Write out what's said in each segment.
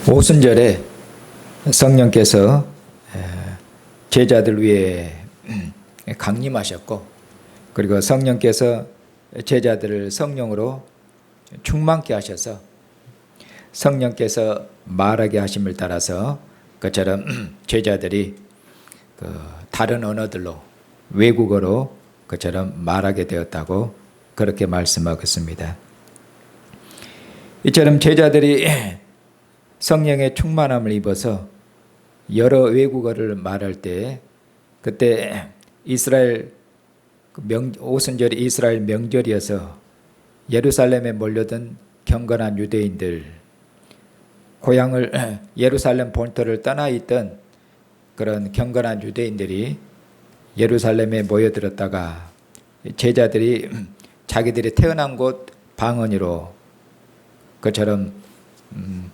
오순절에 성령께서 제자들 위해 강림하셨고, 그리고 성령께서 제자들을 성령으로 충만케 하셔서 성령께서 말하게 하심을 따라서 그처럼 제자들이 다른 언어들로, 외국어로 그처럼 말하게 되었다고 그렇게 말씀하고 있습니다. 이처럼 제자들이 성령의 충만함을 입어서 여러 외국어를 말할 때, 그때 이스라엘 오순절이 이스라엘 명절이어서 예루살렘에 몰려든 경건한 유대인들, 고향을 예루살렘 본토를 떠나 있던 그런 경건한 유대인들이 예루살렘에 모여들었다가 제자들이 자기들이 태어난 곳 방언으로 그처럼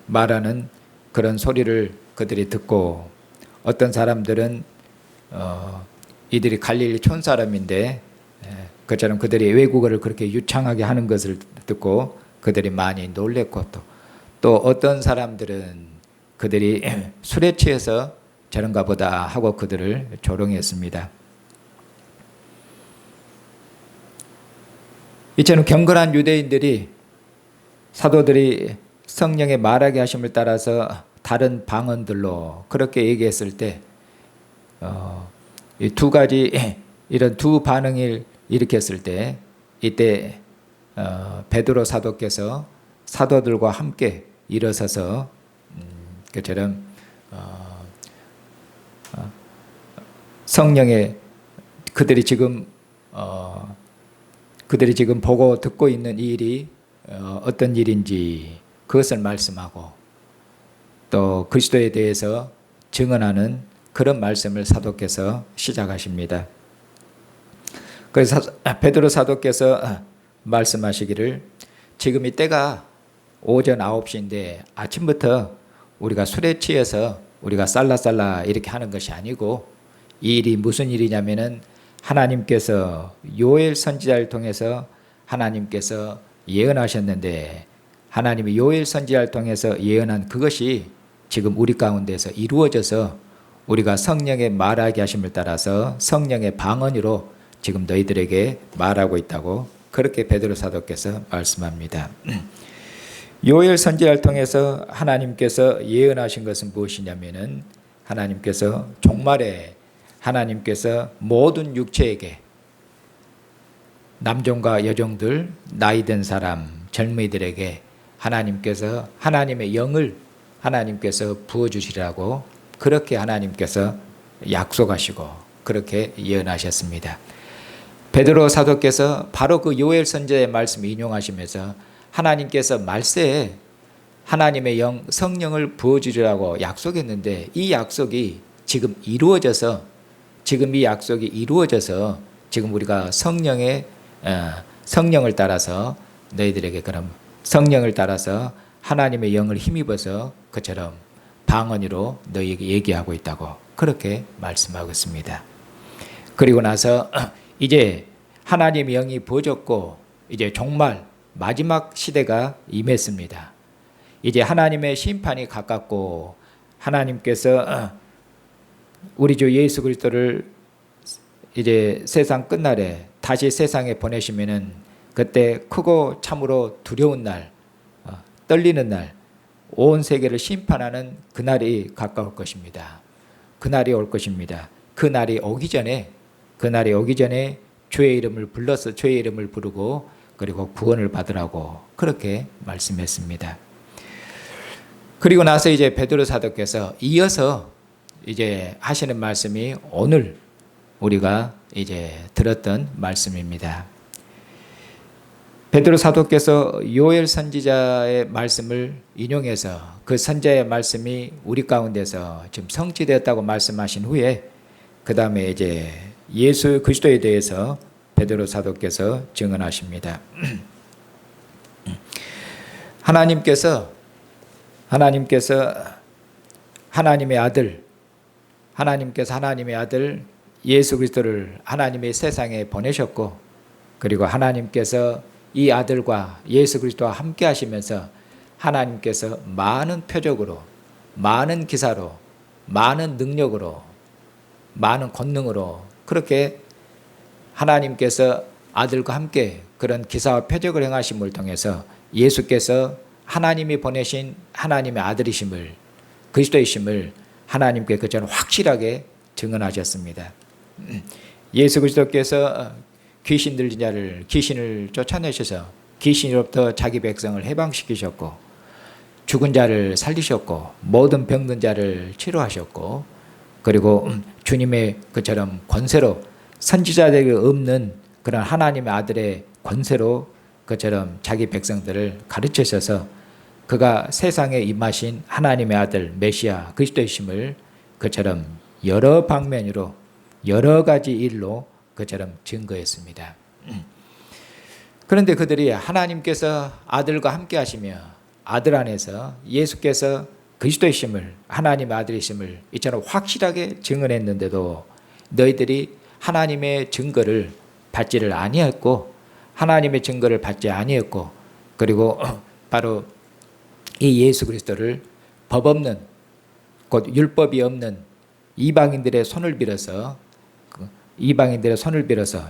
말하는 그런 소리를 그들이 듣고, 어떤 사람들은 이들이 갈릴리 촌 사람인데 그처럼 그들이 외국어를 그렇게 유창하게 하는 것을 듣고 그들이 많이 놀랬고, 또 어떤 사람들은 그들이 술에 취해서 저런가 보다 하고 그들을 조롱했습니다. 이처럼 경건한 유대인들이 사도들이 성령의 말하게 하심을 따라서 다른 방언들로 그렇게 얘기했을 때, 이 두 가지 이런 두 반응을 일으켰을 때, 이때 베드로 사도께서 사도들과 함께 일어서서 그처럼 성령의 그들이 지금 보고 듣고 있는 이 일이 어떤 일인지 그것을 말씀하고, 또 그리스도에 대해서 증언하는 그런 말씀을 사도께서 시작하십니다. 그래서 베드로 사도께서 말씀하시기를, 지금 이 때가 오전 9시인데 아침부터 우리가 술에 취해서 우리가 살라살라 이렇게 하는 것이 아니고, 이 일이 무슨 일이냐면은 하나님께서 요엘 선지자를 통해서 하나님께서 예언하셨는데, 하나님이 요엘 선지자를 통해서 예언한 그것이 지금 우리 가운데서 이루어져서 우리가 성령의 말하게 하심을 따라서 성령의 방언으로 지금 너희들에게 말하고 있다고 그렇게 베드로 사도께서 말씀합니다. 요엘 선지자를 통해서 하나님께서 예언하신 것은 무엇이냐면은, 하나님께서 종말에 하나님께서 모든 육체에게, 남종과 여종들, 나이든 사람, 젊은이들에게 하나님께서 하나님의 영을 하나님께서 부어주시라고 그렇게 하나님께서 약속하시고 그렇게 예언하셨습니다. 베드로 사도께서 바로 그 요엘 선지자의 말씀을 인용하시면서 하나님께서 말세에 하나님의 영, 성령을 부어주리라고 약속했는데, 이 약속이 지금 이루어져서, 지금 이 약속이 이루어져서 지금 우리가 성령을 따라서 너희들에게, 그럼 성령을 따라서 하나님의 영을 힘입어서 그처럼 방언으로 너희에게 얘기하고 있다고 그렇게 말씀하고 있습니다. 그리고 나서 이제 하나님의 영이 부어졌고 이제 종말 마지막 시대가 임했습니다. 이제 하나님의 심판이 가깝고, 하나님께서 우리 주 예수 그리스도를 이제 세상 끝날에 다시 세상에 보내시면은 그때 크고 참으로 두려운 날, 떨리는 날, 온 세계를 심판하는 그날이 가까울 것입니다. 그날이 올 것입니다. 그날이 오기 전에 주의 이름을 불러서 주의 이름을 부르고 그리고 구원을 받으라고 그렇게 말씀했습니다. 그리고 나서 이제 베드로 사도께서 이어서 이제 하시는 말씀이 오늘 우리가 이제 들었던 말씀입니다. 베드로 사도께서 요엘 선지자의 말씀을 인용해서 그 선지자의 말씀이 우리 가운데서 지금 성취되었다고 말씀하신 후에, 그 다음에 이제 예수 그리스도에 대해서 베드로 사도께서 증언하십니다. 하나님께서 하나님의 아들 예수 그리스도를 하나님의 세상에 보내셨고, 그리고 하나님께서 이 아들과 예수 그리스도와 함께 하시면서 하나님께서 많은 표적으로 많은 기사로, 많은 능력으로, 많은 권능으로 그렇게 하나님께서 아들과 함께 그런 기사와 표적을 행하심을 통해서 예수께서 하나님이 보내신 하나님의 아들이심을, 그리스도이심을 하나님께 그처럼 확실하게 증언하셨습니다. 예수 그리스도께서 귀신 들린 자를, 귀신을 쫓아내셔서 귀신으로부터 자기 백성을 해방시키셨고, 죽은 자를 살리셨고, 모든 병든 자를 치료하셨고, 그리고 주님의 그처럼 권세로, 선지자들에게 없는 그런 하나님의 아들의 권세로 그처럼 자기 백성들을 가르치셔서 그가 세상에 임하신 하나님의 아들 메시아 그리스도이심을 그처럼 여러 방면으로 여러 가지 일로 그처럼 증거했습니다. 그런데 그들이 하나님께서 아들과 함께 하시며 아들 안에서 예수께서 그리스도이심을, 하나님의 아들이심을 이처럼 확실하게 증언했는데도 너희들이 하나님의 증거를 받지를 아니했고, 하나님의 증거를 받지 아니했고, 그리고 바로 이 예수 그리스도를 법 없는, 곧 율법이 없는 이방인들의 손을 빌어서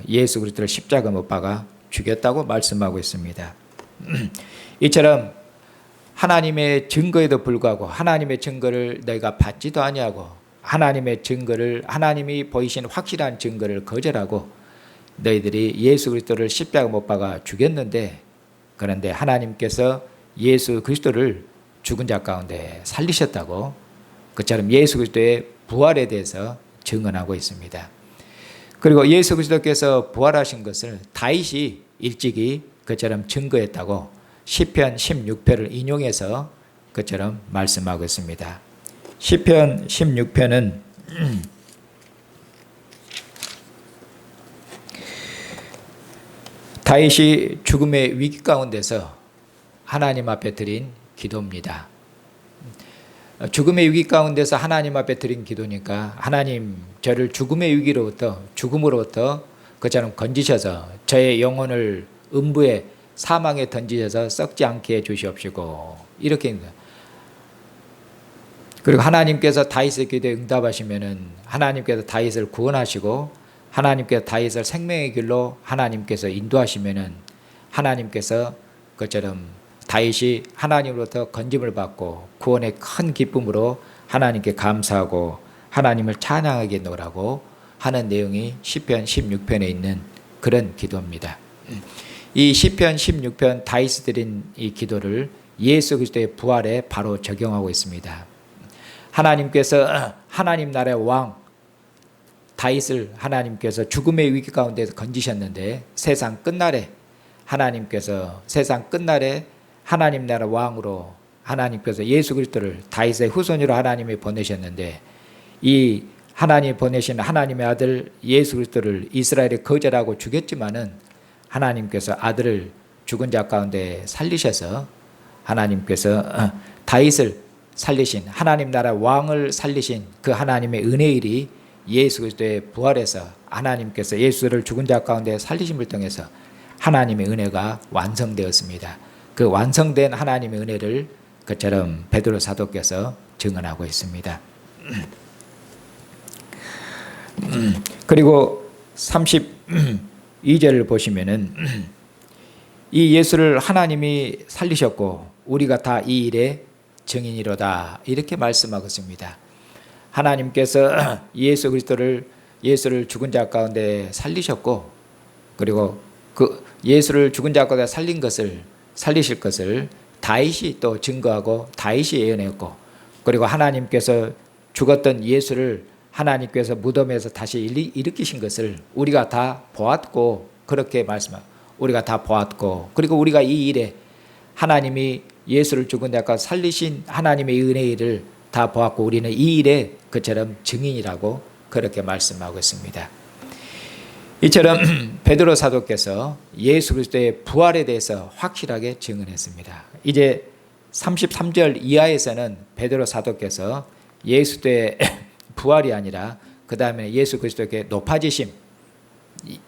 예수 그리스도를 십자가 못 박아 죽였다고 말씀하고 있습니다. 이처럼 하나님의 증거에도 불구하고 하나님의 증거를 너희가 받지도 아니하고 하나님의 증거를, 하나님이 보이신 확실한 증거를 거절하고 너희들이 예수 그리스도를 십자가 못 박아 죽였는데, 그런데 하나님께서 예수 그리스도를 죽은 자 가운데 살리셨다고 그처럼 예수 그리스도의 부활에 대해서 증언하고 있습니다. 그리고 예수 그리스도께서 부활하신 것을 다윗이 일찍이 그처럼 증거했다고 시편 16편을 인용해서 그처럼 말씀하고 있습니다. 시편 16편은 다윗이 죽음의 위기 가운데서 하나님 앞에 드린 기도입니다. 죽음의 위기 가운데서 하나님 앞에 드린 기도니까 하나님 저를 죽음의 위기로부터, 죽음으로부터 그처럼 건지셔서 저의 영혼을 음부의 사망에 던지셔서 썩지 않게 해주시옵시고, 이렇게. 그리고 하나님께서 다윗의 기도에 응답하시면은 하나님께서 다윗을 구원하시고 하나님께서 다윗을 생명의 길로 하나님께서 인도하시면은 하나님께서 그처럼 다윗이 하나님으로부터 건짐을 받고 구원의 큰 기쁨으로 하나님께 감사하고 하나님을 찬양하게 노라고 하는 내용이 시편 16편에 있는 그런 기도입니다. 이 시편 16편 다윗이 드린 이 기도를 예수 그리스도의 부활에 바로 적용하고 있습니다. 하나님께서 하나님 나라의 왕 다윗을 하나님께서 죽음의 위기 가운데서 건지셨는데 세상 끝날에 하나님께서 세상 끝날에 하나님 나라 왕으로 하나님께서 예수 그리스도를 다윗의 후손으로 하나님이 보내셨는데, 이 하나님 보내신 하나님의 아들 예수 그리스도를 이스라엘이 거절하고 죽였지만은 하나님께서 아들을 죽은 자 가운데 살리셔서 하나님께서 다윗을 살리신, 하나님 나라 왕을 살리신 그 하나님의 은혜의 일이 예수 그리스도의 부활에서 하나님께서 예수를 죽은 자 가운데 살리심을 통해서 하나님의 은혜가 완성되었습니다. 그 완성된 하나님의 은혜를 그처럼 베드로 사도께서 증언하고 있습니다. 그리고 32절을 보시면은 이 예수를 하나님이 살리셨고 우리가 다 이 일의 증인이로다, 이렇게 말씀하고 있습니다. 하나님께서 예수를 죽은 자 가운데 살리셨고, 그리고 그 예수를 죽은 자 가운데 살리실 것을 다윗이 또 증거하고 다윗이 예언했고, 그리고 하나님께서 죽었던 예수를 하나님께서 무덤에서 다시 일으키신 것을 우리가 다 보았고, 그렇게 말씀하고 우리가 다 보았고, 그리고 우리가 이 일에 하나님이 예수를 죽은 자 가운데 살리신 하나님의 은혜의 일을 다 보았고 우리는 이 일에 그처럼 증인이라고 그렇게 말씀하고 있습니다. 이처럼 베드로 사도께서 예수 그리스도의 부활에 대해서 확실하게 증언했습니다. 이제 33절 이하에서는 베드로 사도께서 예수의 부활이 아니라 그 다음에 예수 그리스도께 높아지심,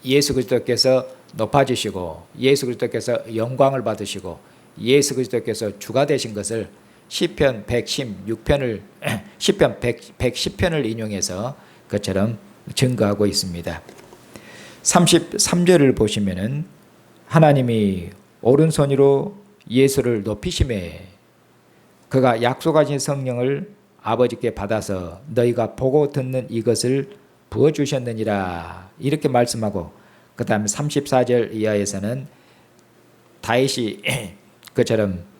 예수 그리스도께서 높아지시고 예수 그리스도께서 영광을 받으시고 예수 그리스도께서 주가 되신 것을 시편 116편을 시편 110편을 인용해서 그처럼 증거하고 있습니다. 33절을 보시면은 하나님이 오른손으로 예수를 높이심에 그가 약속하신 성령을 아버지께 받아서 너희가 보고 듣는 이것을 부어주셨느니라 이렇게 말씀하고, 그 다음에 34절 이하에서는 다윗이 그처럼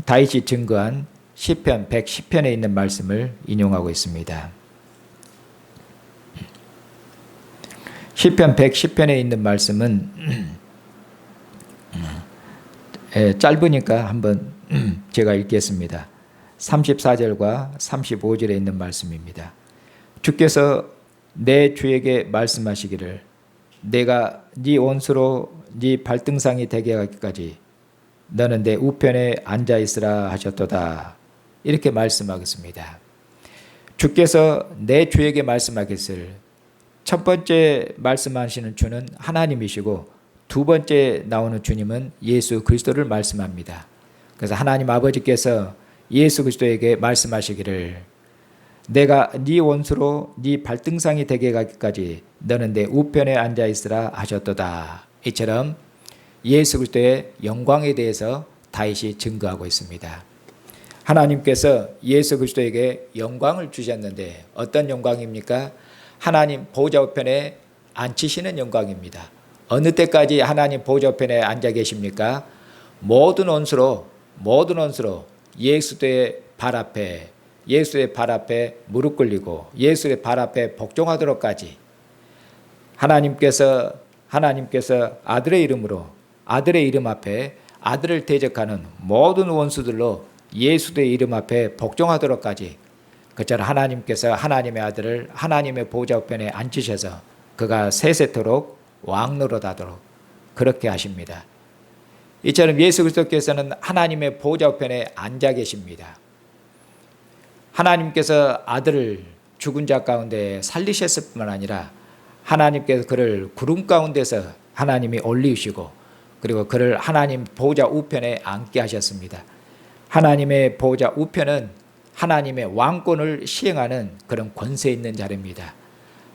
다윗이 증거한 시편 110편에 있는 말씀을 인용하고 있습니다. 시편 110편에 있는 말씀은 짧으니까 한번 제가 읽겠습니다. 34절과 35절에 있는 말씀입니다. 주께서 내 주에게 말씀하시기를 내가 네 원수로 네 발등상이 되게 하기까지 너는 내 우편에 앉아 있으라 하셨도다 이렇게 말씀하겠습니다. 주께서 내 주에게 말씀하겠을, 첫 번째 말씀하시는 주는 하나님이시고 두 번째 나오는 주님은 예수 그리스도를 말씀합니다. 그래서 하나님 아버지께서 예수 그리스도에게 말씀하시기를 내가 네 원수로 네 발등상이 되게 가기까지 너는 내 우편에 앉아 있으라 하셨도다. 이처럼 예수 그리스도의 영광에 대해서 다윗이 증거하고 있습니다. 하나님께서 예수 그리스도에게 영광을 주셨는데 어떤 영광입니까? 하나님 보좌 우편에 앉히시는 영광입니다. 어느 때까지 하나님 보좌 우편에 앉아 계십니까? 모든 원수로 예수의 발 앞에 무릎 꿇리고 예수의 발 앞에 복종하도록까지 하나님께서 아들의 이름 앞에 아들을 대적하는 모든 원수들로 예수의 이름 앞에 복종하도록까지 그처럼 하나님께서 하나님의 아들을 하나님의 보좌 우편에 앉히셔서 그가 세세토록 왕노릇하도록 그렇게 하십니다. 이처럼 예수 그리스도께서는 하나님의 보좌 우편에 앉아 계십니다. 하나님께서 아들을 죽은 자 가운데 살리셨을 뿐만 아니라 하나님께서 그를 구름 가운데서 하나님이 올리시고 그리고 그를 하나님 보좌 우편에 앉게 하셨습니다. 하나님의 보좌 우편은 하나님의 왕권을 시행하는 그런 권세 있는 자리입니다.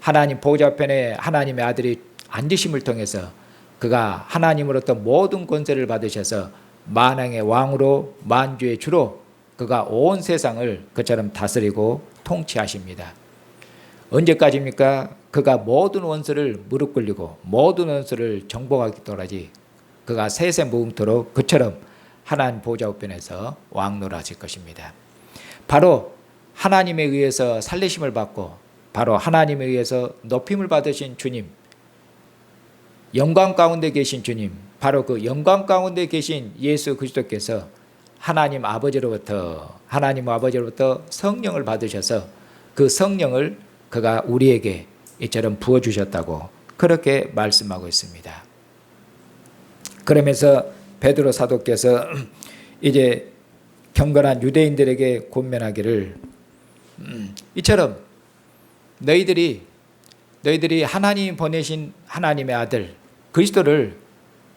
하나님 보좌 우편에 하나님의 아들이 앉으심을 통해서 그가 하나님으로부터 모든 권세를 받으셔서 만왕의 왕으로 만주의 주로 그가 온 세상을 그처럼 다스리고 통치하십니다. 언제까지입니까? 그가 모든 원수를 무릎 꿇리고 모든 원수를 정복하기까지 그가 세세 무궁토록 그처럼 하나님 보좌 우편에서 왕노라하실 것입니다. 바로 하나님에 의해서 살리심을 받고 바로 하나님에 의해서 높임을 받으신 주님, 영광 가운데 계신 주님, 바로 그 영광 가운데 계신 예수 그리스도께서 하나님 아버지로부터 성령을 받으셔서 그 성령을 그가 우리에게 이처럼 부어주셨다고 그렇게 말씀하고 있습니다. 그러면서 베드로 사도께서 이제 경건한 유대인들에게 권면하기를 이처럼 너희들이 하나님이 보내신 하나님의 아들 그리스도를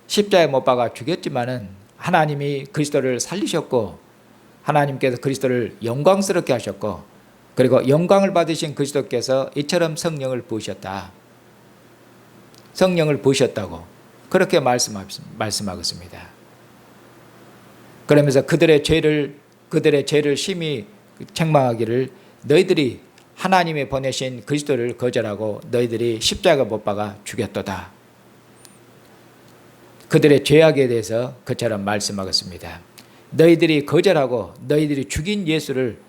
십자가에 못 박아 죽였지만은 하나님이 그리스도를 살리셨고 하나님께서 그리스도를 영광스럽게 하셨고 그리고 영광을 받으신 그리스도께서 이처럼 성령을 부으셨다. 성령을 부으셨다고 그렇게 말씀하고 있습니다. 그러면서 그들의 죄를 심히 책망하기를 너희들이 하나님이 보내신 그리스도를 거절하고 너희들이 십자가 못 박아 죽였도다. 그들의 죄악에 대해서 그처럼 말씀하겠습니다. 너희들이 거절하고 너희들이 죽인 예수를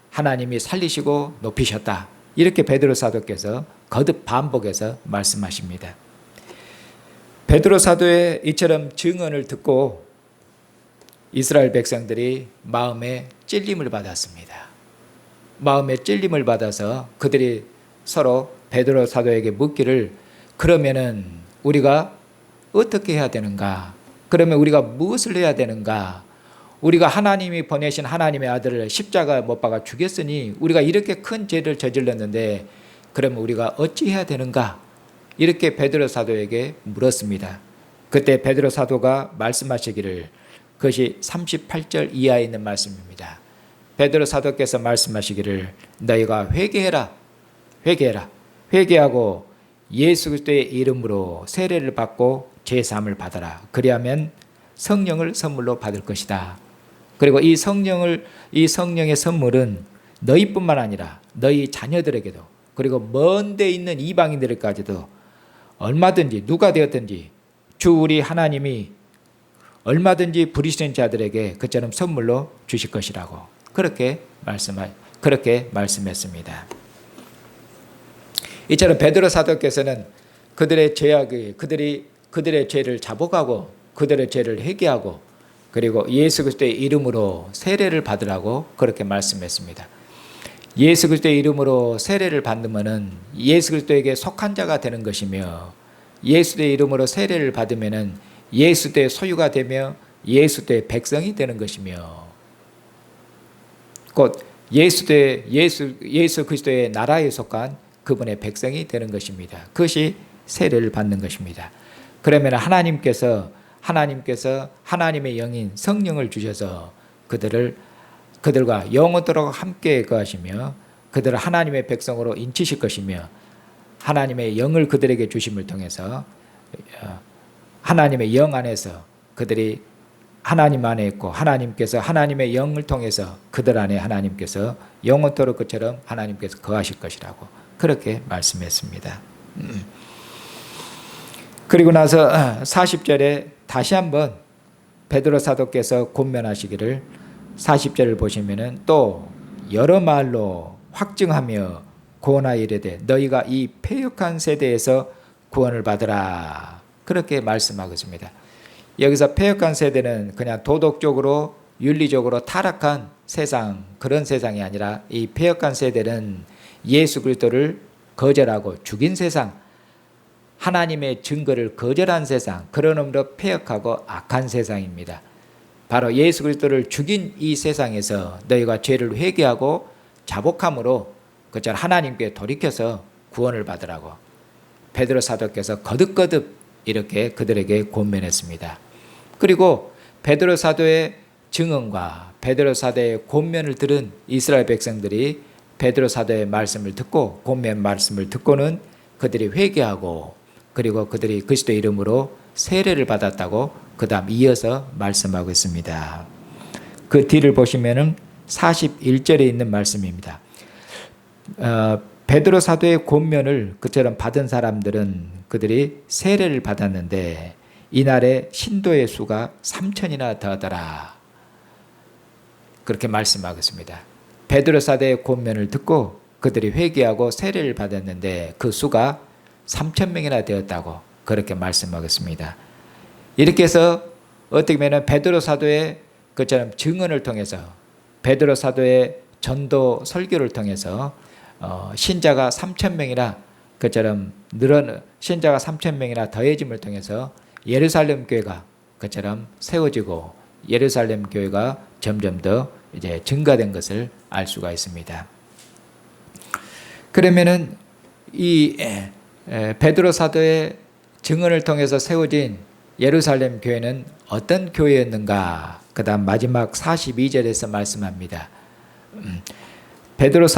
하나님이 살리시고 높이셨다. 이렇게 베드로 사도께서 거듭 반복해서 말씀하십니다. 베드로 사도의 이처럼 증언을 듣고 이스라엘 백성들이 마음에 찔림을 받았습니다. 마음에 찔림을 받아서 그들이 서로 베드로 사도에게 묻기를 그러면은 우리가 어떻게 해야 되는가? 그러면 우리가 무엇을 해야 되는가? 우리가 하나님이 보내신 하나님의 아들을 십자가 못 박아 죽였으니 우리가 이렇게 큰 죄를 저질렀는데 그러면 우리가 어찌 해야 되는가? 이렇게 베드로 사도에게 물었습니다. 그때 베드로 사도가 말씀하시기를 그것이 38절 이하에 있는 말씀입니다. 베드로 사도께서 말씀하시기를 너희가 회개해라. 회개해라. 회개하고 예수 그리스도의 이름으로 세례를 받고 제사함을 받아라. 그리하면 성령을 선물로 받을 것이다. 그리고 이 성령의 선물은 너희뿐만 아니라 너희 자녀들에게도 그리고 먼 데 있는 이방인들까지도 얼마든지 누가 되었든지 주 우리 하나님이 얼마든지 부르시는 자들에게 그처럼 선물로 주실 것이라고 그렇게 말씀했습니다. 이처럼 베드로 사도께서는 그들의 죄를 자복하고 그들의 죄를 회개하고 그리고 예수 그리스도의 이름으로 세례를 받으라고 그렇게 말씀했습니다. 예수 그리스도의 이름으로 세례를 받으면은 예수 그리스도에게 속한 자가 되는 것이며 예수의 이름으로 세례를 받으면은 예수의 소유가 되며 예수의 백성이 되는 것이며 곧 예수 그리스도의 나라에 속한 그분의 백성이 되는 것입니다. 그것이 세례를 받는 것입니다. 그러면 하나님께서 하나님의 영인 성령을 주셔서 그들과 영원토록 함께 거하시며 그들을 하나님의 백성으로 인치실 것이며 하나님의 영을 그들에게 주심을 통해서 하나님의 영 안에서 그들이 하나님 안에 있고 하나님께서 하나님의 영을 통해서 그들 안에 하나님께서 영원토록 그처럼 하나님께서 거하실 것이라고 그렇게 말씀했습니다. 그리고 나서 40절에 다시 한번 베드로 사도께서 권면하시기를 40절을 보시면은 또 여러 말로 확증하며 구원하여 이르되 너희가 이 패역한 세대에서 구원을 받으라 그렇게 말씀하고 있습니다. 여기서 패역한 세대는 그냥 도덕적으로 윤리적으로 타락한 세상 그런 세상이 아니라 이 패역한 세대는 예수 그리스도를 거절하고 죽인 세상 하나님의 증거를 거절한 세상 그런 의미로 패역하고 악한 세상입니다. 바로 예수 그리스도를 죽인 이 세상에서 너희가 죄를 회개하고 자복함으로 그처럼 하나님께 돌이켜서 구원을 받으라고 베드로 사도께서 거듭거듭 이렇게 그들에게 권면했습니다. 그리고 베드로 사도의 증언과 베드로 사도의 권면을 들은 이스라엘 백성들이 베드로 사도의 말씀을 듣고 권면 말씀을 듣고는 그들이 회개하고 그리고 그들이 그리스도 이름으로 세례를 받았다고 그 다음 이어서 말씀하고 있습니다. 그 뒤를 보시면은 41절에 있는 말씀입니다. 베드로 사도의 권면을 그처럼 받은 사람들은 그들이 세례를 받았는데 이날에 신도의 수가 3,000이나 더하더라. 그렇게 말씀하고 있습니다. 베드로 사도의 권면을 듣고 그들이 회개하고 세례를 받았는데 그 수가 3,000명이나 되었다고 그렇게 말씀하고 있습니다. 이렇게 해서 어떻게 보면 베드로 사도의 그처럼 증언을 통해서 베드로 사도의 전도 설교를 통해서 신자가 3,000명이나 그처럼 신자가 3,000명이나 더해짐을 통해서 예루살렘 교회가 그처럼 세워지고 예루살렘 교회가 점점 더 이제 증가된 것을 알 수가 있습니다. 그러면은 이 베드로 사도의 증언을 통해서 세워진 예루살렘 교회는 어떤 교회였는가? 그 다음 마지막 42절에서 말씀합니다. 베드로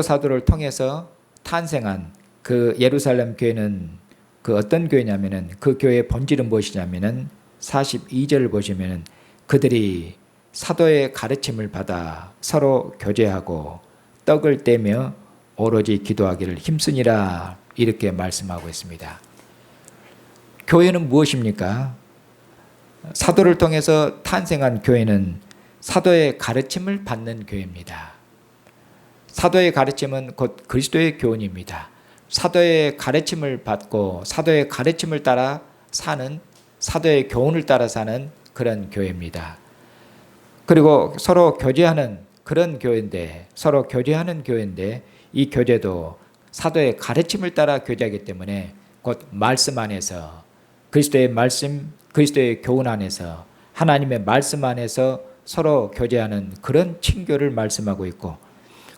사도를 통해서 탄생한 그 예루살렘 교회는 그 어떤 교회냐면은 그 교회의 본질은 무엇이냐면은 42절을 보시면은 그들이 사도의 가르침을 받아 서로 교제하고 떡을 떼며 오로지 기도하기를 힘쓰니라 이렇게 말씀하고 있습니다. 교회는 무엇입니까? 사도를 통해서 탄생한 교회는 사도의 가르침을 받는 교회입니다. 사도의 가르침은 곧 그리스도의 교훈입니다. 사도의 가르침을 받고 사도의 가르침을 따라 사는 사도의 교훈을 따라 사는 그런 교회입니다. 그리고 서로 교제하는 그런 교회인데 이 교제도 사도의 가르침을 따라 교제하기 때문에 곧 말씀 안에서 그리스도의 말씀, 그리스도의 교훈 안에서 하나님의 말씀 안에서 서로 교제하는 그런 친교를 말씀하고 있고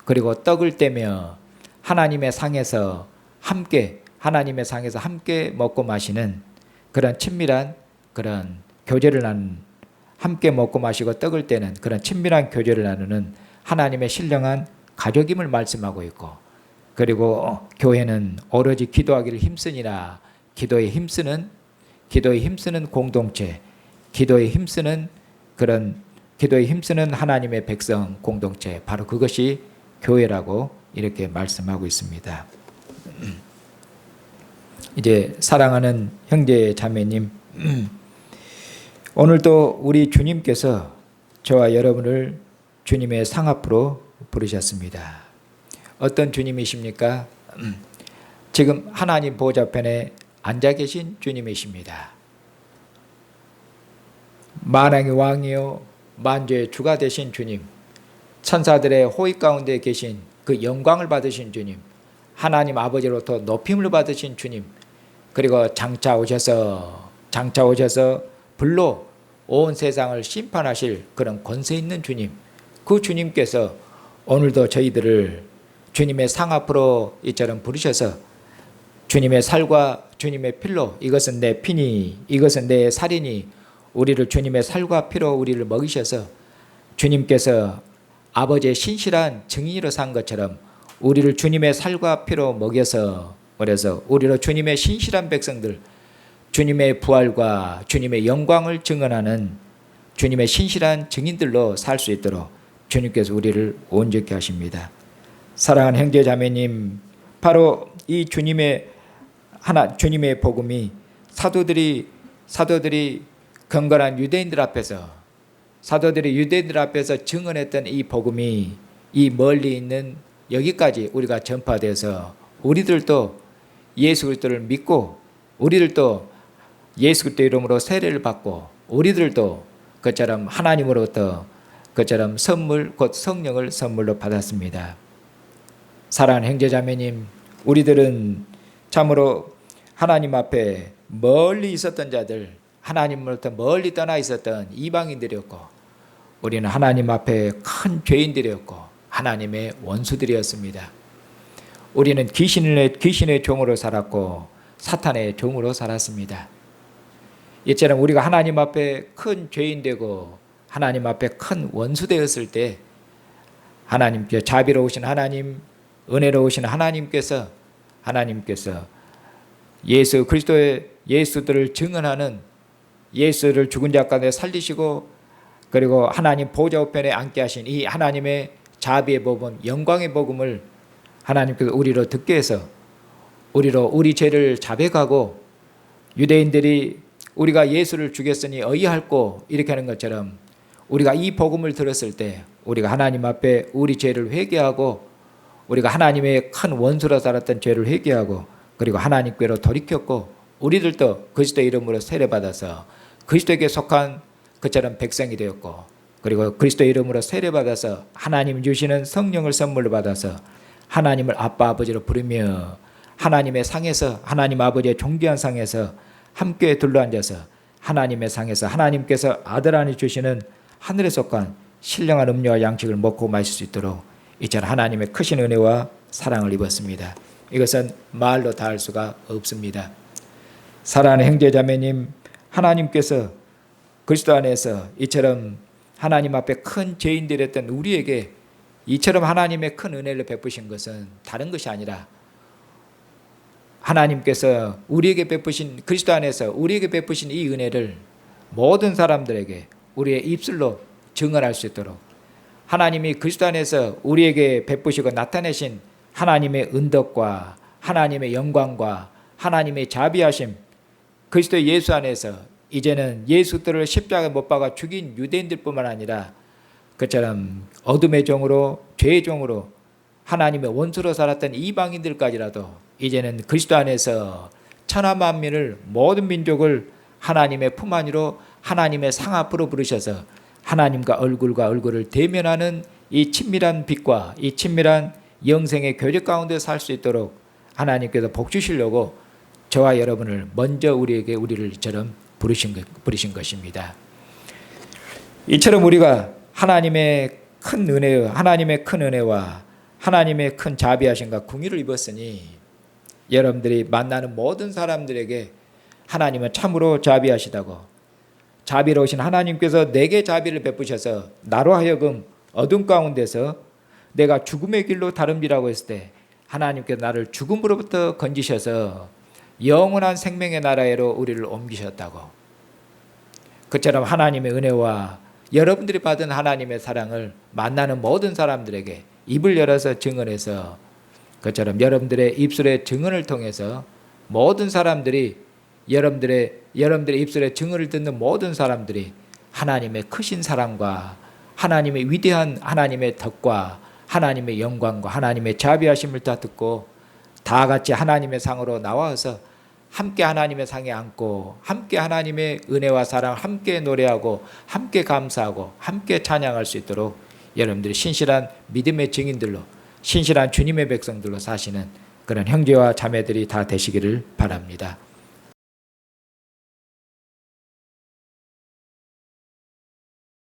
그리고 떡을 떼며 하나님의 상에서 함께 먹고 마시는 그런 친밀한 그런 교제를 나눈 함께 먹고 마시고 떡을 떼는 그런 친밀한 교제를 나누는 하나님의 신령한 가족임을 말씀하고 있고, 그리고 교회는 오로지 기도하기를 힘쓰니라, 기도에 힘쓰는 공동체, 기도에 힘쓰는 하나님의 백성 공동체, 바로 그것이 교회라고 이렇게 말씀하고 있습니다. 이제 사랑하는 형제 자매님, 오늘도 우리 주님께서 저와 여러분을 주님의 상 앞으로 부르셨습니다. 어떤 주님이십니까? 지금 하나님 보좌편에 앉아 계신 주님이십니다. 만왕의 왕이요 만주의 주가 되신 주님, 천사들의 호의 가운데 계신 그 영광을 받으신 주님, 하나님 아버지로부터 높임을 받으신 주님, 그리고 장차 오셔서 불로 온 세상을 심판하실 그런 권세 있는 주님, 그 주님께서 오늘도 저희들을 주님의 상 앞으로 이처럼 부르셔서 주님의 살과 주님의 피로, 이것은 내 피니 이것은 내 살이니, 우리를 주님의 살과 피로 우리를 먹이셔서 주님께서 아버지의 신실한 증인으로 산 것처럼 우리를 주님의 살과 피로 먹여서, 그래서 우리로 주님의 신실한 백성들, 주님의 부활과 주님의 영광을 증언하는 주님의 신실한 증인들로 살 수 있도록 주님께서 우리를 온전케 하십니다. 사랑하는 형제 자매님, 바로 이 주님의 복음이 사도들이 경건한 유대인들 앞에서 증언했던 이 복음이 이 멀리 있는 여기까지 우리가 전파돼서 우리들도 예수 그리스도를 믿고, 우리들도 예수 그리스도 이름으로 세례를 받고, 우리들도 그처럼 하나님으로부터 그처럼 선물, 곧 성령을 선물로 받았습니다. 사랑하는 형제자매님, 우리들은 참으로 하나님 앞에 멀리 있었던 자들, 하나님으로부터 멀리 떠나 있었던 이방인들이었고, 우리는 하나님 앞에 큰 죄인들이었고 하나님의 원수들이었습니다. 우리는 귀신의 종으로 살았고 사탄의 종으로 살았습니다. 이처럼 우리가 하나님 앞에 큰 죄인 되고 하나님 앞에 큰 원수 되었을 때, 하나님께 자비로우신 하나님, 은혜로우신 하나님께서 예수 그리스도의 예수들을 증언하는, 예수를 죽은 자 가운데 살리시고, 그리고 하나님 보좌 우편에 앉게 하신 이 하나님의 자비의 복음, 영광의 복음을 하나님께서 우리로 듣게 해서 우리 죄를 자백하고, 유대인들이 우리가 예수를 죽였으니 어이할꼬 이렇게 하는 것처럼 우리가 이 복음을 들었을 때 우리가 하나님 앞에 우리 죄를 회개하고, 우리가 하나님의 큰 원수로 살았던 죄를 회개하고, 그리고 하나님께로 돌이켰고, 우리들도 그리스도 이름으로 세례받아서 그리스도에게 속한 그처럼 백성이 되었고, 그리고 그리스도 이름으로 세례받아서 하나님 주시는 성령을 선물로 받아서 하나님을 아빠 아버지로 부르며 하나님의 상에서, 하나님 아버지의 존귀한 상에서 함께 둘러앉아서 하나님의 상에서 하나님께서 아들 안에 주시는 하늘에 속한 신령한 음료와 양식을 먹고 마실 수 있도록 이처럼 하나님의 크신 은혜와 사랑을 입었습니다. 이것은 말로 다 할 수가 없습니다. 사랑하는 형제 자매님, 하나님께서 그리스도 안에서 이처럼 하나님 앞에 큰 죄인들이었던 우리에게 이처럼 하나님의 큰 은혜를 베푸신 것은 다른 것이 아니라, 하나님께서 우리에게 베푸신, 그리스도 안에서 우리에게 베푸신 이 은혜를 모든 사람들에게 우리의 입술로 증언할 수 있도록, 하나님이 그리스도 안에서 우리에게 베푸시고 나타내신 하나님의 은덕과 하나님의 영광과 하나님의 자비하심, 그리스도 예수 안에서 이제는 예수들을 십자가에 못 박아 죽인 유대인들뿐만 아니라 그처럼 어둠의 종으로, 죄의 종으로 하나님의 원수로 살았던 이방인들까지라도 이제는 그리스도 안에서 천하 만민을, 모든 민족을 하나님의 품 안으로 하나님의 상 앞으로 부르셔서 하나님과 얼굴을 대면하는 이 친밀한 빛과 이 친밀한 영생의 교제 가운데 살 수 있도록 하나님께서 복 주시려고 저와 여러분을 먼저 우리를 이처럼 부르신 것입니다. 이처럼 우리가 하나님의 큰 은혜와 하나님의 큰 자비하심과 긍휼을 입었으니, 여러분들이 만나는 모든 사람들에게 하나님은 참으로 자비하시다고, 자비로우신 하나님께서 내게 자비를 베푸셔서 나로 하여금 어둠 가운데서 내가 죽음의 길로 다름질하고 있을 때 하나님께서 나를 죽음으로부터 건지셔서 영원한 생명의 나라로 우리를 옮기셨다고. 그처럼 하나님의 은혜와 여러분들이 받은 하나님의 사랑을 만나는 모든 사람들에게 입을 열어서 증언해서 그처럼 여러분들의 입술의 증언을 통해서 모든 사람들이 여러분들의 입술의 증언을 듣는 모든 사람들이 하나님의 크신 사랑과 하나님의 위대한 하나님의 덕과 하나님의 영광과 하나님의 자비하심을 다 듣고 다 같이 하나님의 상으로 나와서 함께 하나님의 상에 앉고 함께 하나님의 은혜와 사랑 함께 노래하고 함께 감사하고 함께 찬양할 수 있도록 여러분들이 신실한 믿음의 증인들로 신실한 주님의 백성들로 사시는 그런 형제와 자매들이 다 되시기를 바랍니다.